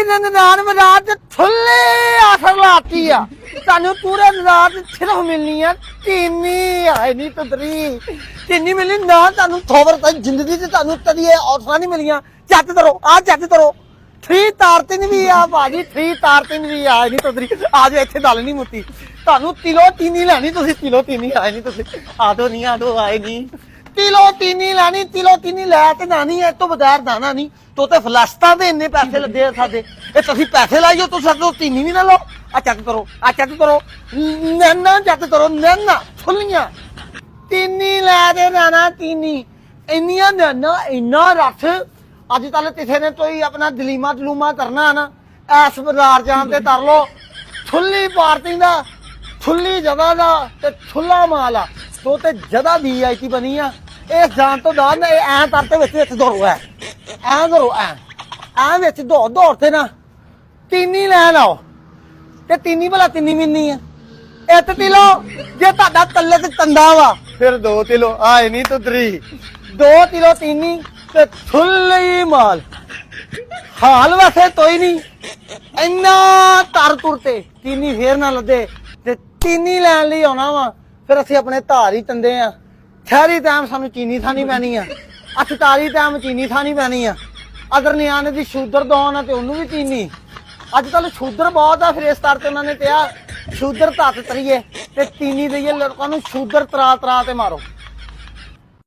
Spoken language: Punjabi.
ਨੇ ਨਨਾਣ ਮਰਾਦ ਥੁੱਲੇ ਆਖਰ ਲਾਤੀ ਆ ਤੁਹਾਨੂੰ ਪੂਰੇ ਰਾਤ ਸਿਰਫ ਮਿਲਣੀ ਆ ਚੀਨੀ ਆਏ ਨਹੀਂ ਤਦਰੀ ਚੀਨੀ ਮਿਲਣੀ ਨਾ ਤੁਹਾਨੂੰ ਥੋਵਰ ਤਾਂ ਜ਼ਿੰਦਗੀ 'ਚ ਤੁਹਾਨੂੰ ਕਦੀ ਇਹ ਔਫਰਾਂ ਨਹੀਂ ਮਿਲੀਆਂ ਚੱਕ ਕਰੋ ਆ ਚੱਕ ਕਰੋ 3 ਤਾਰ 3 ਵੀ ਆ ਭਾਜੀ 3 ਤਾਰ 3 ਵੀ ਆਏ ਨਹੀਂ ਤਦਰੀ ਆ ਜਾਓ ਇੱਥੇ ਗੱਲ ਨਹੀਂ ਮੁੱਤੀ ਤੁਹਾਨੂੰ ਕਿਲੋ ਚੀਨੀ ਲੈਣੀ ਤੁਸੀਂ ਕਿਲੋ ਚੀਨੀ ਆਏ ਨਹੀਂ ਤੁਸੀਂ ਆਦੋ ਨਹੀਂ ਆਦੋ ਆਏ ਨਹੀਂ ਕਿਲੋ ਚੀਨੀ ਲੈਣੀ ਕਿਲੋ ਚੀਨੀ ਲੈ ਕੇ ਜਾਣੀ ਇਹ ਤੋਂ ਬਗੈਰ ਦਾਣਾ ਨਹੀਂ ਤੋ ਤੇ ਫਲਸਤਾਂ ਦੇ ਇੰਨੇ ਪੈਸੇ ਲੱਗੇ ਆ ਸਾਡੇ ਇਹ ਤੁਸੀਂ ਪੈਸੇ ਲਾਈਓ ਤੁਸੀਂ ਸਾਡੇ ਤੋਂ ਚੀਨੀ ਵੀ ਨਾ ਲਓ ਆ ਚੱਕ ਕਰੋ ਨੈਨਾ ਚੱਕ ਕਰੋ ਨੈਨਾ ਫੁੱਲੀਆਂ ਚੀਨੀ ਲੈ ਦੇ ਨਾਨਾ ਚੀਨੀ ਇੰਨੀਆਂ ਨੈਨਾ ਇੰਨਾ ਰੱਖ ਅੱਜ ਕੱਲ ਕਿਸੇ ਨੇ ਕੋਈ ਆਪਣਾ ਦਲੀਮਾ ਦਲੂਮਾ ਕਰਨਾ ਨਾ ਐਸ ਬਾਜ਼ਾਰ ਜਾਣ ਤੇ ਕਰ ਲੋ ਥੁੱਲੀ ਪਾਰਟੀ ਦਾ ਥੁੱਲੀ ਜਗ੍ਹਾ ਦਾ ਤੇ ਥੁੱਲਾ ਮਾਲ ਆ ਤੋ ਤੇ ਜਗ੍ਹਾ VIP ਬਣੀ ਆ ਇਹ ਜਾਣ ਤੋਂ ਬਾਅਦ ਨਾ ਇਹ ਐਂ ਤਰਤੇ ਵਿੱਚ ਦੌੜੋ ਐ ਕਰੋ ਐ ਵਿੱਚ ਦੌੜ ਤੇ ਨਾ ਤੀਨੀ ਲੈਣ ਆਓ ਤੇ ਤੀਨੀ ਭਲਾ ਤੀਨੀ ਮਿਲਣੀ ਆ 1 ਕਿਲੋ ਜੇ ਤੁਹਾਡਾ ਕੱਲੇ ਤੇ ਤੰਦਾ ਵਾ ਫਿਰ 2 ਕਿਲੋ ਆਏ ਨਹੀਂ ਤੁਦਰੀ 2 ਕਿਲੋ ਤੀਨੀ ਤੇ ਥੁੱਲੀ ਮਾਲ ਹਾਲ ਵੈਸੇ ਤੋਈ ਨਹੀਂ ਇੰਨਾ ਤਰ ਤੁਰ ਤੇ ਤੀਨੀ ਫੇਰ ਨਾ ਲੱਦੇ ਤੇ ਚੀਨੀ ਲੈਣ ਲਈ ਆਉਣਾ ਵਾ ਫਿਰ ਅਸੀਂ ਆਪਣੇ ਧਾਰ ਹੀ ਤੰਦੇ ਆ ਠਹਿਰੀ ਟਾਈਮ ਸਾਨੂੰ ਚੀਨੀ ਥਾਣੀ ਪੈਣੀ ਆ 48 ਟਾਈਮ ਚੀਨੀ ਥਾਣੀ ਪੈਣੀ ਆ ਅਗਰ ਨਿਆਣੇ ਦੀ ਸ਼ੂਦਰ ਦੋਨ ਆ ਤੇ ਉਹਨੂੰ ਵੀ ਚੀਨੀ ਅੱਜ ਕੱਲ ਸ਼ੂਦਰ ਬਹੁਤ ਆ ਫਿਰ ਇਸ ਤਰ ਤੇ ਉਹਨਾਂ ਨੇ ਕਿਹਾ ਸ਼ੂਦਰ ਧੱਤ ਤਰੀਏ ਤੇ ਚੀਨੀ ਦਈਏ ਲੋਕਾਂ ਨੂੰ ਸ਼ੂਦਰ ਤਰਾ ਤੇ ਮਾਰੋ